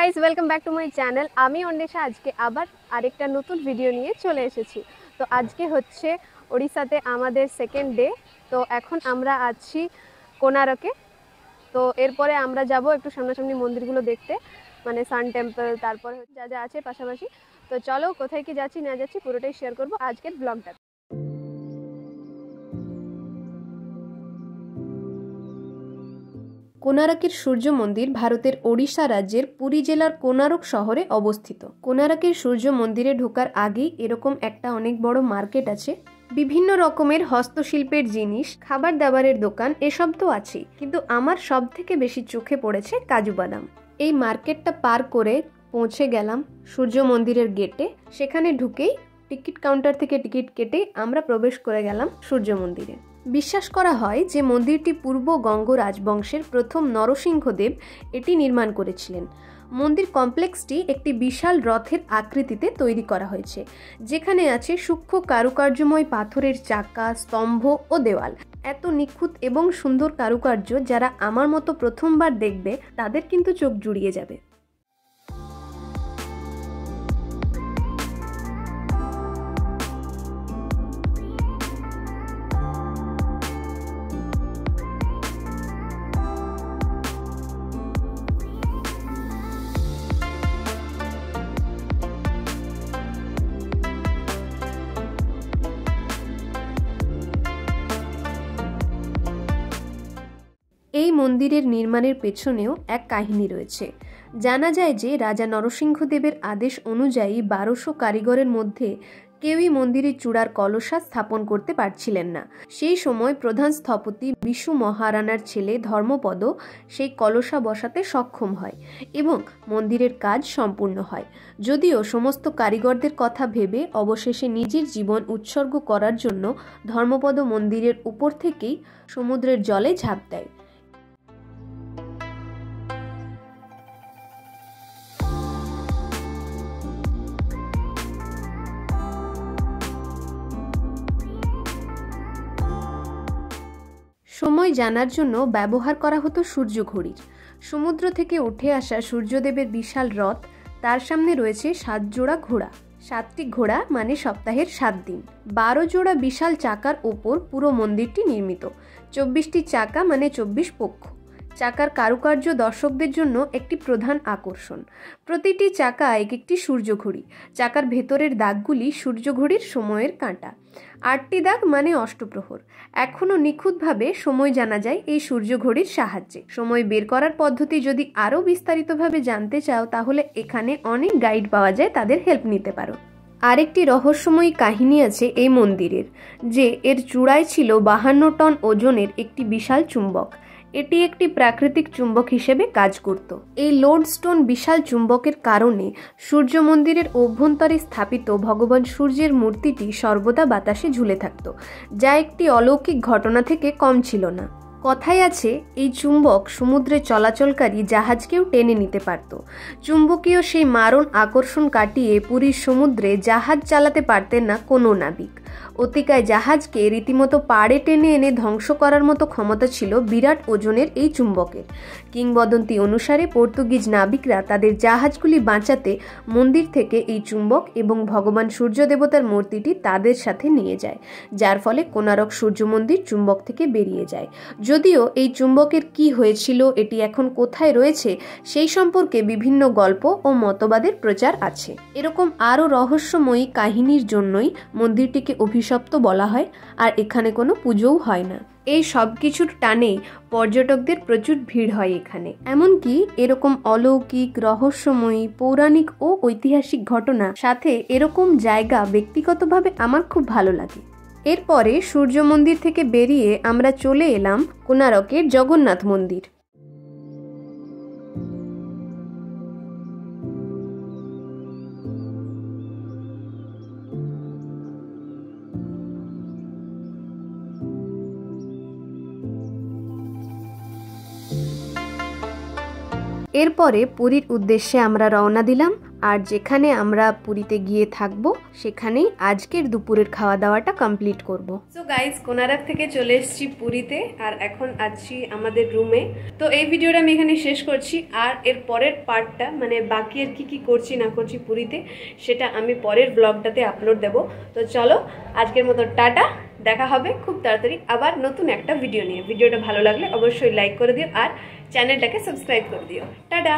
Guys, welcome back to my channel. আমি অন্বেষা আজকে আবার আরেকটা নতুন ভিডিও নিয়ে চলে এসেছি। তো আজকে হচ্ছে ওড়িশাতে আমাদের সেকেন্ড ডে। তো এখন আমরা আছি কোনারকে। তো এরপরে আমরা যাব একটু সামনাসামনি মন্দিরগুলো দেখতে, মানে সান টেম্পল, তারপরে যা যা আছে পাশাপাশি। তো চলো কোথায় কি যাচ্ছি না যাচ্ছি পুরোটাই শেয়ার করবো আজকের ব্লগটা। কোনারকের সূর্য মন্দির ভারতের ওড়িশা রাজ্যের পুরী জেলার কোনারক শহরে অবস্থিত। কোনারকের সূর্য মন্দিরে ঢোকার আগেই এরকম একটা অনেক বড় মার্কেট আছে। বিভিন্ন রকমের হস্তশিল্পের জিনিস, খাবার দাবারের দোকান, এসব তো আছেই, কিন্তু আমার সব থেকে বেশি চোখে পড়েছে কাজু বাদাম। এই মার্কেটটা পার করে পৌঁছে গেলাম সূর্য মন্দিরের গেটে। সেখানে ঢুকেই টিকিট কাউন্টার থেকে টিকিট কেটে আমরা প্রবেশ করে গেলাম সূর্য মন্দিরে। বিশ্বাস করা হয় যে মন্দিরটি পূর্ব গঙ্গ রাজবংশের প্রথম নরসিংহদেব এটি নির্মাণ করেছিলেন। মন্দির কমপ্লেক্সটি একটি বিশাল রথের আকৃতিতে তৈরি করা হয়েছে, যেখানে আছে সূক্ষ্ম কারুকার্যময় পাথরের চাকা, স্তম্ভ ও দেওয়াল। এত নিখুঁত এবং সুন্দর কারুকার্য যারা আমার মতো প্রথমবার দেখবে তাদের কিন্তু চোখ জুড়িয়ে যাবে। এই মন্দিরের নির্মাণের পেছনেও এক কাহিনী রয়েছে। জানা যায় যে রাজা নরসিংহদেবের আদেশ অনুযায়ী 1200 কারিগরের মধ্যে কেউই মন্দিরের চূড়ার কলসা স্থাপন করতে পারছিলেন না। সেই সময় প্রধান স্থপতি বিশু মহারানার ছেলে ধর্মপদ সেই কলসা বসাতে সক্ষম হয় এবং মন্দিরের কাজ সম্পূর্ণ হয়। যদিও সমস্ত কারিগরদের কথা ভেবে অবশেষে নিজের জীবন উৎসর্গ করার জন্য ধর্মপদ মন্দিরের উপর থেকেই সমুদ্রের জলে ঝাঁপ দেয়। সময় জানার জন্য ব্যবহার করা হতো সূর্য ঘড়ির। সমুদ্র থেকে উঠে আসা সূর্যদেবের বিশাল রথ, তার সামনে রয়েছে 7 জোড়া ঘোড়া। 7টি ঘোড়া মানে সপ্তাহের 7 দিন। 12 জোড়া বিশাল চাকার ওপর পুরো মন্দিরটি নির্মিত। 24টি চাকা মানে 24 পক্ষ। চাকার কারুকার্য দর্শকদের জন্য একটি প্রধান আকর্ষণ। প্রতিটি চাকা এক একটি সূর্যঘড়ি। চাকার ভেতরের দাগগুলি সূর্যঘড়ির সময়ের কাঁটা। 8টি দাগ মানে অষ্টপ্রহর। এখনও নিখুঁতভাবে সময় জানা যায় এই সূর্যঘড়ির সাহায্যে। সময় বের করার পদ্ধতি যদি আরও বিস্তারিতভাবে জানতে চাও তাহলে এখানে অনেক গাইড পাওয়া যায়, তাদের হেল্প নিতে পারো। আরেকটি রহস্যময়ী কাহিনী আছে এই মন্দিরের, যে এর চূড়ায় ছিল 52 টন ওজনের একটি বিশাল চুম্বক। এটি একটি প্রাকৃতিক চুম্বক হিসেবে কাজ করত। এই লোডস্টোন বিশাল চুম্বকের কারণে সূর্য মন্দিরের অভ্যন্তরে স্থাপিত ভগবান সূর্যের মূর্তিটি সর্বদা বাতাসে ঝুলে থাকত, যা একটি অলৌকিক ঘটনা থেকে কম ছিল না। কথায় আছে এই চুম্বক সমুদ্রে চলাচলকারী জাহাজকেও টেনে নিতে পারত। চুম্বকীয় সেই মারণ আকর্ষণ কাটিয়ে পুরীর সমুদ্রে জাহাজ চালাতে পারতেন না কোনো নাবিক। অতিকায় জাহাজকে রীতিমতো পাড়ে টেনে এনে ধ্বংস করার মতো ক্ষমতা ছিল বিরাট ওজনের এই চুম্বকের। কিংবদন্তি অনুসারে পর্তুগিজ নাবিকরা তাদের জাহাজগুলি বাঁচাতে মন্দির থেকে এই চুম্বক এবং ভগবান সূর্য দেবতার মূর্তিটি তাদের সাথে নিয়ে যায়, যার ফলে কোনারক সূর্য মন্দির চুম্বক থেকে বেরিয়ে যায়। যদিও এই চুম্বকের কি হয়েছিল, এটি এখন কোথায় রয়েছে, সেই সম্পর্কে বিভিন্ন গল্প ও মতবাদের প্রচার আছে। এরকম আরও রহস্যময়ী কাহিনীর জন্যই মন্দিরটিকে অভিশপ্ত বলা হয়, আর এখানে কোনো পুজোও হয় না। এই সব কিছুর টানেই পর্যটকদের প্রচুর ভিড় হয় এখানে। এমনকি এরকম অলৌকিক, রহস্যময়ী, পৌরাণিক ও ঐতিহাসিক ঘটনা সাথে এরকম জায়গা ব্যক্তিগতভাবে আমার খুব ভালো লাগে। এরপরে সূর্য মন্দির থেকে বেরিয়ে আমরা চলে এলাম কোনারকের জগন্নাথ মন্দির। এরপরে পুরীর উদ্দেশ্যে আমরা রওনা দিলাম আর যেখানে আমরা পুরীতে গিয়ে থাকবো সেখানেই আজকের দুপুরের খাওয়া দাওয়াটা কমপ্লিট করব। সো গাইজ, কোনারক থেকে চলে এসেছি পুরীতে আর এখন আছি আমাদের রুমে। তো এই ভিডিওটা আমি এখানে শেষ করছি, আর এর পরের পার্টটা মানে বাকি আর কি করছি না করছি পুরীতে সেটা আমি পরের ব্লগটাতে আপলোড দেব। তো চলো আজকের মতো টাটা, দেখা হবে খুব তাড়াতাড়ি আবার নতুন একটা ভিডিও নিয়ে। ভিডিওটা ভালো লাগলে অবশ্যই লাইক করে দিও আর চ্যানেলটাকে সাবস্ক্রাইব করে দিও। টাটা।